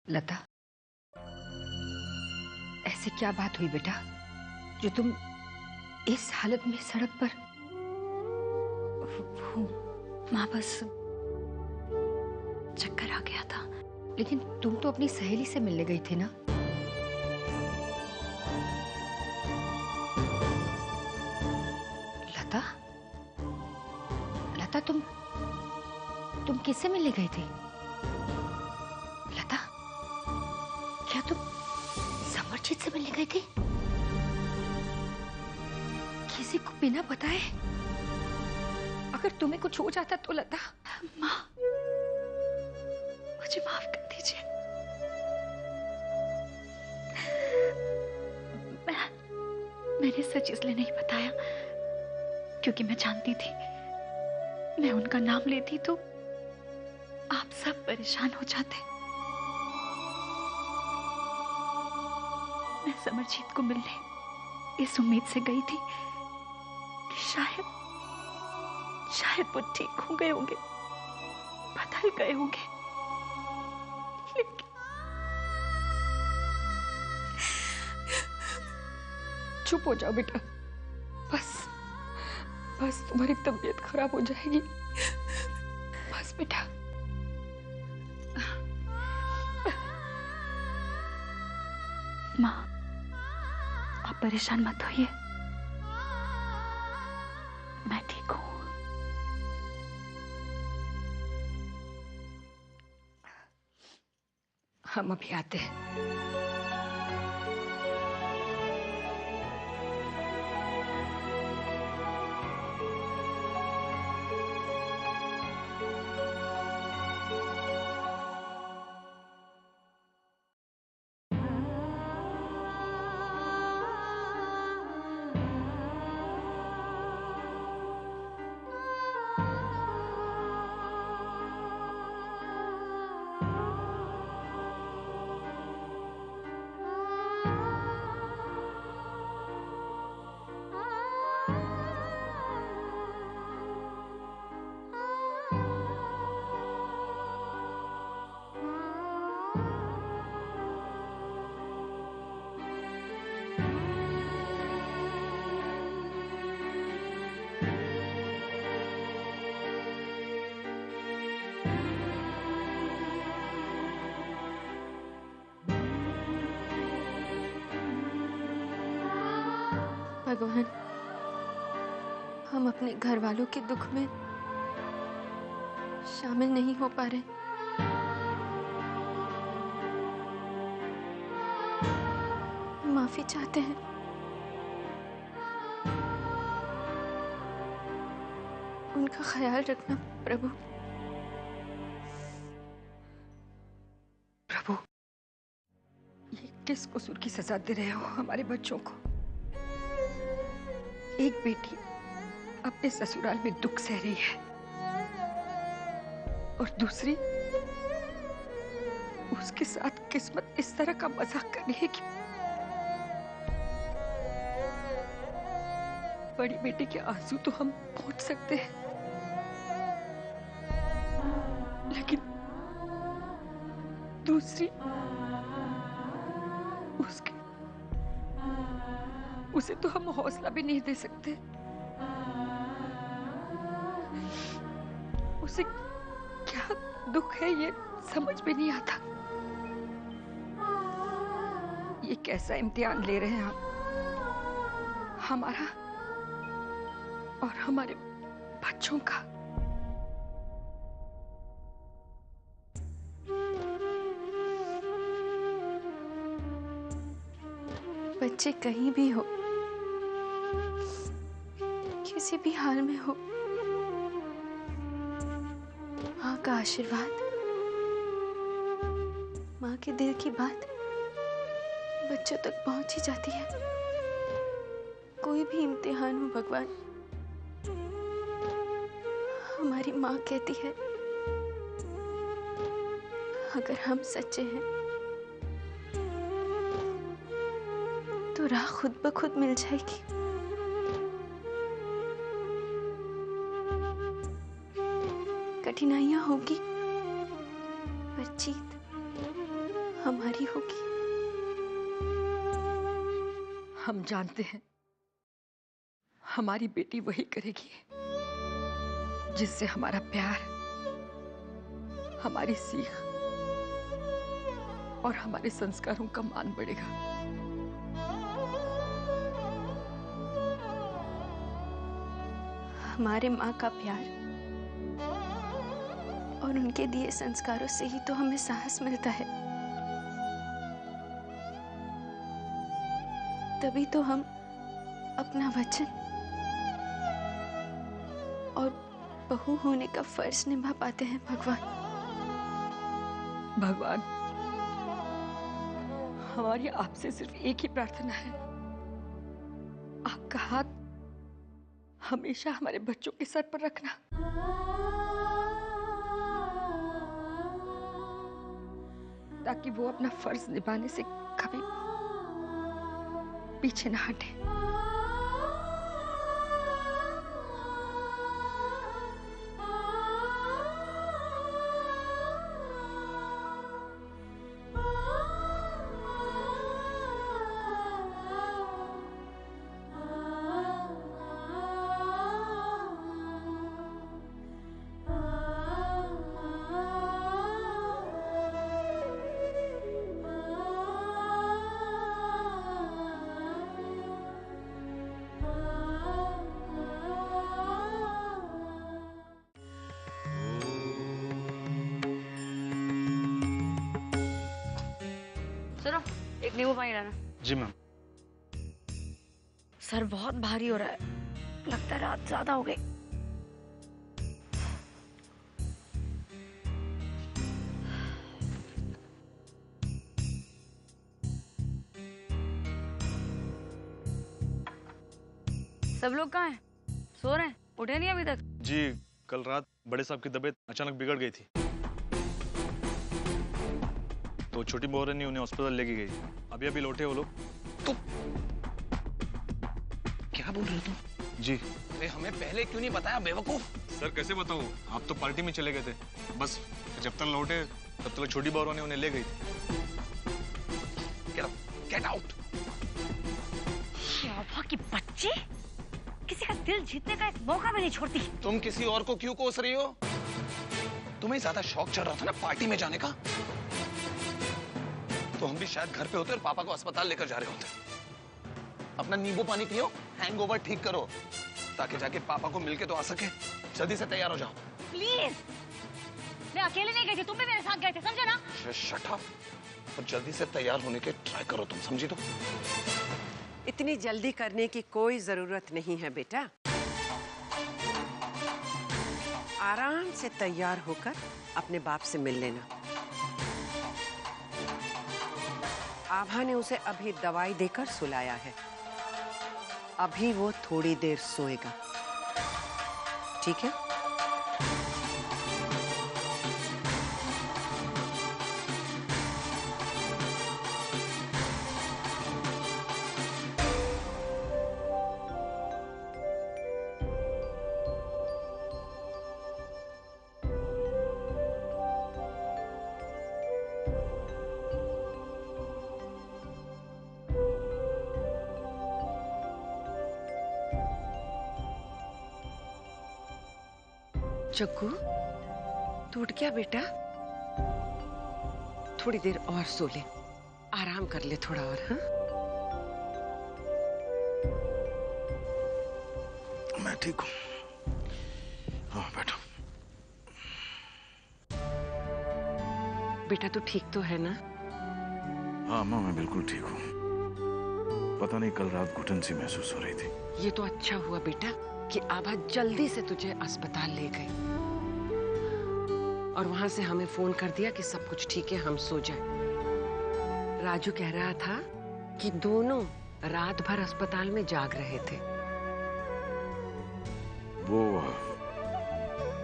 लता, ऐसे क्या बात हुई बेटा जो तुम इस हालत में सड़क पर? वो माँ, बस चक्कर आ गया था। लेकिन तुम तो अपनी सहेली से मिलने गई थी ना? लता, लता, तुम किससे मिलने गई थी? लता, क्या तुम समरजीत से मिलने गई थी? किसी को बिना बताए? अगर तुम्हें कुछ हो जाता तो लता। माँ, मुझे माफ कर दीजिए। मैंने सच इसलिए नहीं बताया क्योंकि मैं जानती थी मैं उनका नाम लेती तो आप सब परेशान हो जाते। मैं समरजीत को मिलने इस उम्मीद से गई थी कि शायद वो ठीक हो गए होंगे, बदल गए होंगे। लेकिन चुप हो जाओ बेटा। बस बस तुम्हारी तबीयत खराब हो जाएगी। बस बेटा। माँ, आप परेशान मत होइए, मैं ठीक हूँ। हम अभी आते हैं। भगवान, हम अपने घर वालों के दुख में शामिल नहीं हो पा रहे। माफी चाहते हैं। उनका ख्याल रखना प्रभु। प्रभु, ये किस कसूर की सजा दे रहे हो हमारे बच्चों को? एक बेटी अपने ससुराल में दुख सह रही है और दूसरी उसके साथ किस्मत इस तरह का मजाक कर रही है कि बड़ी बेटी के आंसू तो हम पहुंच सकते हैं, लेकिन दूसरी उसे तो हम हौसला भी नहीं दे सकते। उसे क्या दुख है ये समझ में नहीं आता। ये कैसा इम्तिहान ले रहे हैं हम, हमारा और हमारे बच्चों का। बच्चे कहीं भी हो, किसी भी हाल में हो, माँ का आशीर्वाद, माँ के दिल की बात बच्चों तक पहुंच ही जाती है। कोई भी इम्तिहान हो भगवान, हमारी माँ कहती है अगर हम सच्चे हैं तो राह खुद ब खुद मिल जाएगी। कठिनाइयां होगी पर जीत हमारी होगी। हम जानते हैं हमारी बेटी वही करेगी जिससे हमारा प्यार, हमारी सीख और हमारे संस्कारों का मान बढ़ेगा। हमारे माँ का प्यार और उनके दिए संस्कारों से ही तो हमें साहस मिलता है। तभी तो हम अपना वचन और बहू होने का फर्ज निभा पाते हैं। भगवान, हमारी आपसे सिर्फ एक ही प्रार्थना है, आपका हाथ हमेशा हमारे बच्चों के सर पर रखना। ताकि वो अपना फर्ज निभाने से कभी पीछे ना हटे। सुनो, एक नींबू पानी लाना। जी मैम। सर बहुत भारी हो रहा है, लगता है रात ज्यादा हो गई। सब लोग कहाँ हैं? सो रहे हैं? उठे नहीं अभी तक? जी, कल रात बड़े साहब की तबीयत अचानक बिगड़ गई थी, तो छोटी बहू ने उन्हें हॉस्पिटल लेके गई। अभी अभी लौटे वो लोग। तो क्या बोल रहे हो तुम? जी। अरे हमें पहले क्यों नहीं बताया बेवकूफ? सर कैसे बताऊं, आप तो पार्टी में चले गए थे। बस जब तक लौटे तब तक छोटी बहू ने उन्हें ले गई। Get out. क्या की बच्चे, किसी का दिल जीतने का एक मौका भी नहीं छोड़ती। तुम किसी और को क्यों कोस रही हो? तुम्हें ज्यादा शौक चढ़ रहा था ना पार्टी में जाने का, तो हम भी शायद घर पे होते और पापा को अस्पताल लेकर जा रहे होते। अपना नींबू पानी पियो, हैंगओवर ठीक करो, ताकि जाके पापा को मिलके तो आ सके। जल्दी से तैयार हो जाओ प्लीज। मैं अकेले नहीं गई थी, तुम भी मेरे साथ गए थे, समझे ना? Shut up. और जल्दी से तैयार होने के ट्राई करो, तुम समझी? तो इतनी जल्दी करने की कोई जरूरत नहीं है बेटा। आराम से तैयार होकर अपने बाप से मिल लेना। आभा ने उसे अभी दवाई देकर सुलाया है, अभी वो थोड़ी देर सोएगा, ठीक है? जग्गू, तू उठ गया बेटा? थोड़ी देर और सो ले, आराम कर ले थोड़ा और। हाँ, मैं ठीक हूँ। हाँ बैठो। बेटा तू ठीक तो है ना? हाँ माँ, मैं बिल्कुल ठीक हूँ। पता नहीं कल रात घुटन सी महसूस हो रही थी। ये तो अच्छा हुआ बेटा कि आभा जल्दी से तुझे अस्पताल ले गई और वहां से हमें फोन कर दिया कि सब कुछ ठीक है, हम सो जाए। राजू कह रहा था कि दोनों रात भर अस्पताल में जाग रहे थे। वो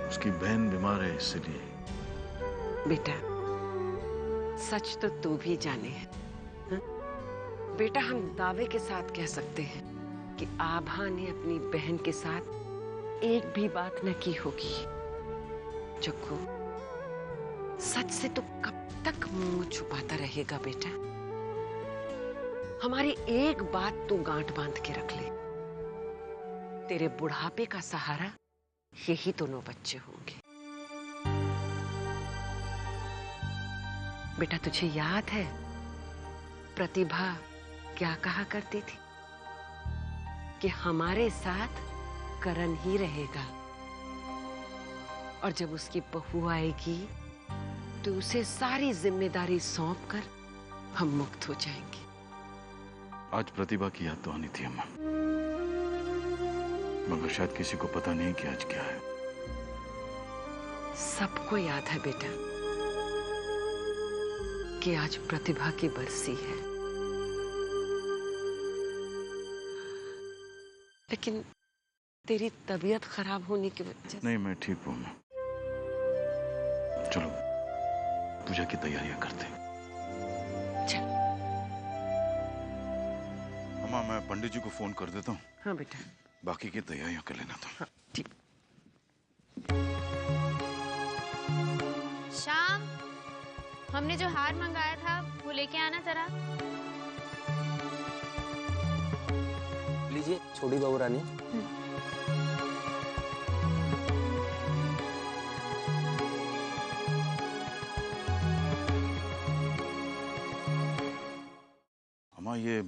उसकी बहन बीमार है इसलिए। बेटा सच तो तू भी जाने है, हा? बेटा हम दावे के साथ कह सकते हैं कि आभा ने अपनी बहन के साथ एक भी बात न की होगी। जग्गू, सच से तो कब तक मुंह छुपाता रहेगा बेटा? हमारी एक बात तू गांठ बांध के रख ले, तेरे बुढ़ापे का सहारा यही दोनों बच्चे होंगे। बेटा तुझे याद है प्रतिभा क्या कहा करती थी कि हमारे साथ करण ही रहेगा, और जब उसकी बहू आएगी तो उसे सारी जिम्मेदारी सौंप कर हम मुक्त हो जाएंगे। आज प्रतिभा की याद तो आनी थी अम्मा, मगर शायद किसी को पता नहीं कि आज क्या है। सबको याद है बेटा कि आज प्रतिभा की बरसी है, लेकिन तेरी तबीयत खराब होने की वजह से। नहीं, मैं ठीक हूं। चलो पूजा की तैयारियां करते हैं। चल। अम्मा मैं पंडित जी को फोन कर देता हूँ। हाँ बेटा, बाकी की तैयारियां कर लेना था। हाँ ठीक। शाम, हमने जो हार मंगाया था वो लेके आना जरा। लीजिए छोटी बहू रानी। अम्मा ये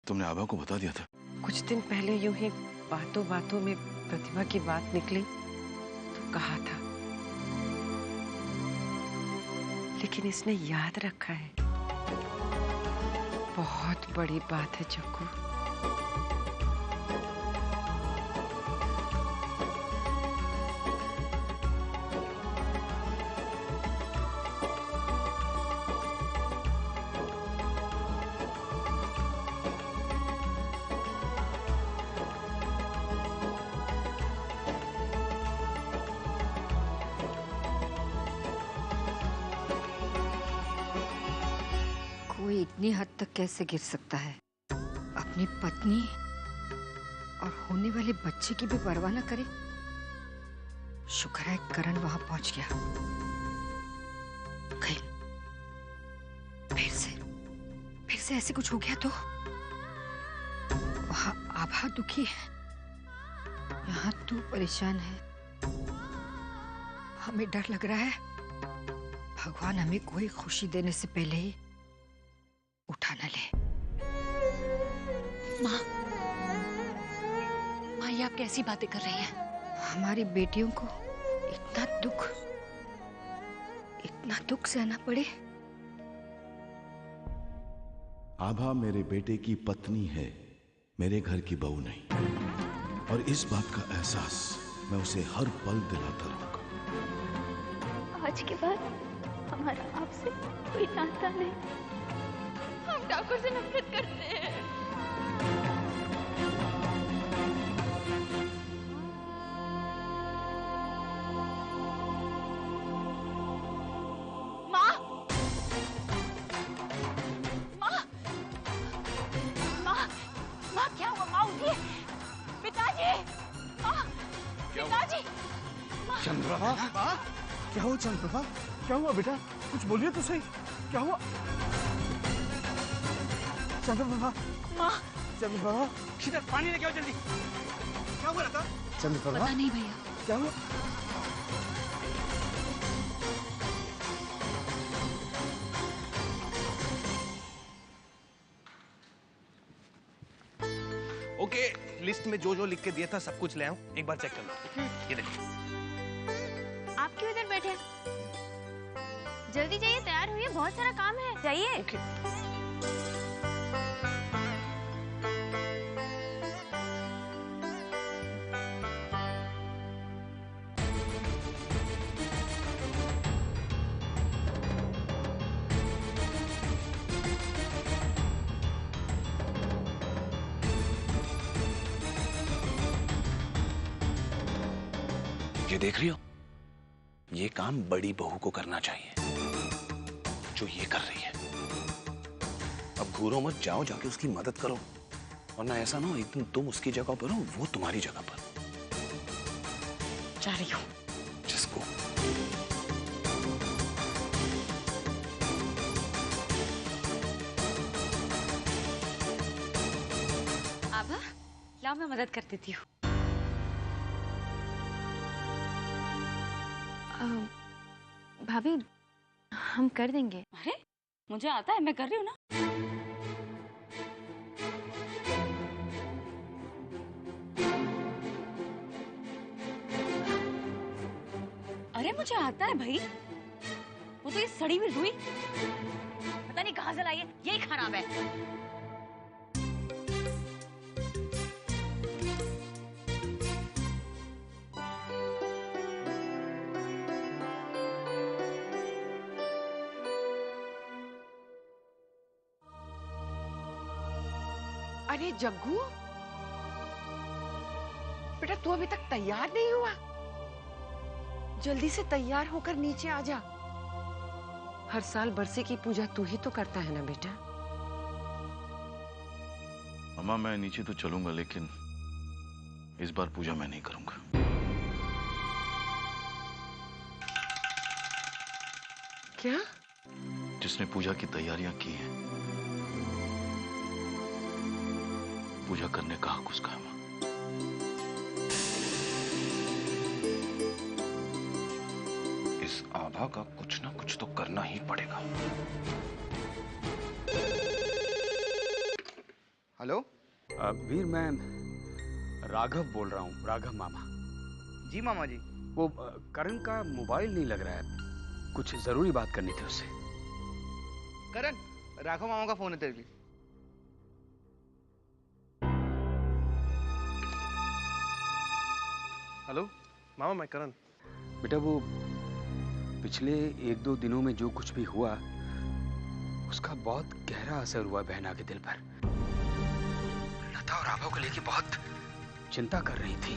तुमने आभा को बता दिया था? कुछ दिन पहले यूं ही बातों बातों में प्रतिभा की बात निकली तो कहा था, लेकिन इसने याद रखा है। बहुत बड़ी बात है चक्कू। कोई इतनी हद तक कैसे गिर सकता है? अपनी पत्नी और होने वाले बच्चे की भी परवाह न करे। शुक्र है करण वहां पहुंच गया। कहीं फिर से ऐसे कुछ हो गया तो? वहां आभा दुखी है, यहाँ तू परेशान है। हमें डर लग रहा है भगवान हमें कोई खुशी देने से पहले ही उठा न ले। माँ, ये आप कैसी बातें कर रही हैं? हमारी बेटियों को इतना दुख सहना पड़े। आभा मेरे बेटे की पत्नी है, मेरे घर की बहू नहीं, और इस बात का एहसास मैं उसे हर पल दिलाता रहूंगा। आज के बाद हमारा आपसे कोई नाता नहीं। हम ठाकुर से नफरत करते हैं। माँ, माँ, माँ, माँ क्या हुआ? माँ उठिए। पिताजी, माँ, पिताजी। चंद्रप्रभा, क्या हुआ चंद्रप्रभा? क्या हुआ बेटा? कुछ बोलिए तो सही, क्या हुआ? चंद्रप्रभा, माँ, चंद्रप्रभा, इधर पानी लेके आओ जल्दी। क्या हुआ लता? चंद्रप्रभा, पता नहीं भैया, क्या हुआ? ओके, लिस्ट में जो जो लिख के दिया था सब कुछ ले आओ, एक बार चेक कर लो। ये देखो। आप क्यों इधर बैठे? जल्दी जाइए, तैयार हुई, बहुत सारा काम है। जाइए। ओके। ये देख रही हो? ये काम बड़ी बहू को करना चाहिए, जो ये कर रही है। अब घूरो मत, जाओ जाके उसकी मदद करो, वरना ऐसा ना हो एक दिन तुम उसकी जगह पर हो, वो तुम्हारी जगह पर। जा रही हूँ। जिसको जाओ मैं मदद कर देती हूँ। भाभी हम कर देंगे। अरे मुझे आता है, मैं कर रही हूँ ना। अरे मुझे आता है भाई। वो तो ये सड़ी हुई रुई पता नहीं कहाँ से लाई है, यही खराब है। अरे जग्गू, बेटा तू अभी तक तैयार नहीं हुआ? जल्दी से तैयार होकर नीचे आ जा। हर साल बरसे की पूजा तू ही तो करता है ना बेटा। अम्मा मैं नीचे तो चलूंगा, लेकिन इस बार पूजा मैं नहीं करूंगा। क्या? जिसने पूजा की तैयारियां की हैं, पूजा करने का हक उसका है मां। इस आभा का कुछ ना कुछ तो करना ही पड़ेगा। हेलो वीर, मैं राघव बोल रहा हूँ, राघव मामा। जी मामा जी। वो करण का मोबाइल नहीं लग रहा है, कुछ जरूरी बात करनी थी उससे। करण, राघव मामा का फोन है तेरे लिए। हेलो मामा, मैं करण। बेटा वो पिछले 1-2 दिनों में जो कुछ भी हुआ उसका बहुत गहरा असर हुआ बहना के दिल पर। लता और आभा को लेकर बहुत चिंता कर रही थी।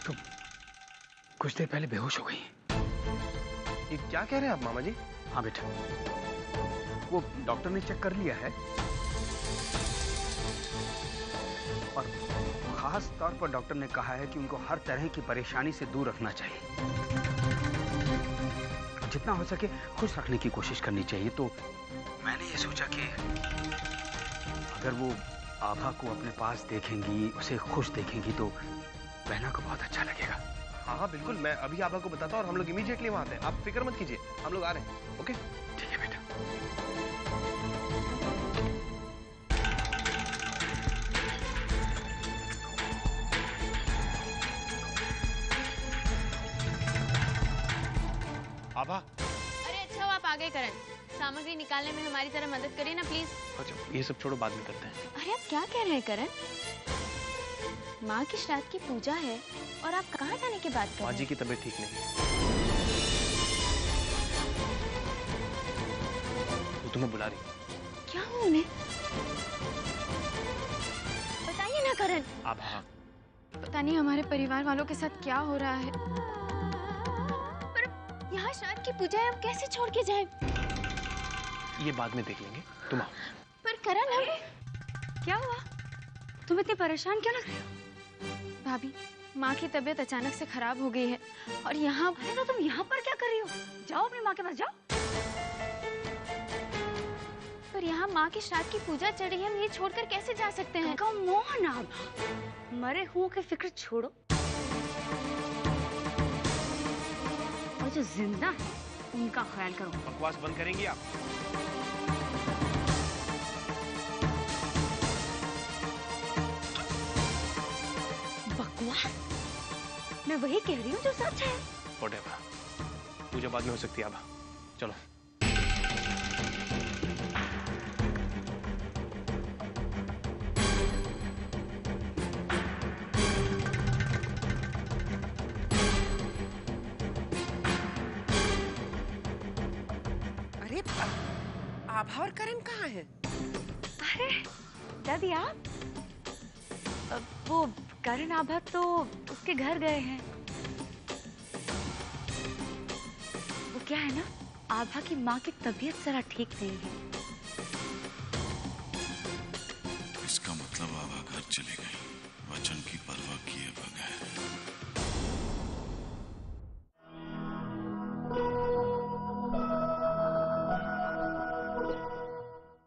तो कुछ देर पहले बेहोश हो गई। ये क्या कह रहे हैं आप मामा जी? हाँ बेटा, वो डॉक्टर ने चेक कर लिया है और खास तौर पर डॉक्टर ने कहा है कि उनको हर तरह की परेशानी से दूर रखना चाहिए, जितना हो सके खुश रखने की कोशिश करनी चाहिए। तो मैंने ये सोचा कि अगर वो आभा को अपने पास देखेंगी, उसे खुश देखेंगी, तो बहना को बहुत अच्छा लगेगा। हाँ हाँ बिल्कुल, मैं अभी आभा को बताता हूँ और हम लोग इमीडिएटली वहाँ आते हैं। आप फिक्र मत कीजिए, हम लोग आ रहे हैं। ओके ठीक है बेटा। आभा। अरे अच्छा हो आप आ गए करण। सामग्री निकालने में हमारी तरह मदद करिए ना प्लीज। अच्छा ये सब छोड़ो, बाद में करते हैं। अरे आप क्या कह रहे हैं करण? माँ की श्राद्ध की पूजा है और आप कहाँ जाने की बात कर रहे हैं? माँ जी की तबीयत ठीक नहीं। वो तुम्हें बुला रही। क्या हुआ उन्हें? बताइए ना करण। आभा, पता नहीं हमारे परिवार वालों के साथ क्या हो रहा है, पर यहाँ श्राद्ध की पूजा है, हम कैसे छोड़ के जाएं? ये बाद में देख लेंगे, तुम आओ। पर करण हम क्या हुआ? तुम इतनी परेशान क्यों लग रही हो? भाभी, माँ की तबीयत अचानक से खराब हो गई है और यहाँ। अरे तो तुम यहाँ पर क्या कर रही हो? जाओ अपनी माँ के पास जाओ। पर यहाँ माँ की श्राद्ध की पूजा चढ़ी है, हम ये छोड़कर कैसे जा सकते हैं? मोहन आभा, मरे हुओं की फिक्र छोड़ो और जो जिंदा है उनका ख्याल करो। बकवास बंद करेंगी आप? बकवास? मैं वही कह रही हूँ जो सच है। Whatever. पूजा बाद में हो सकती है आभा, चलो। अरे आभा और करण कहाँ है? अरे दादी आप? वो करण आभा तो उसके घर गए हैं। वो क्या है ना, आभा की माँ की तबीयत जरा ठीक नहीं है,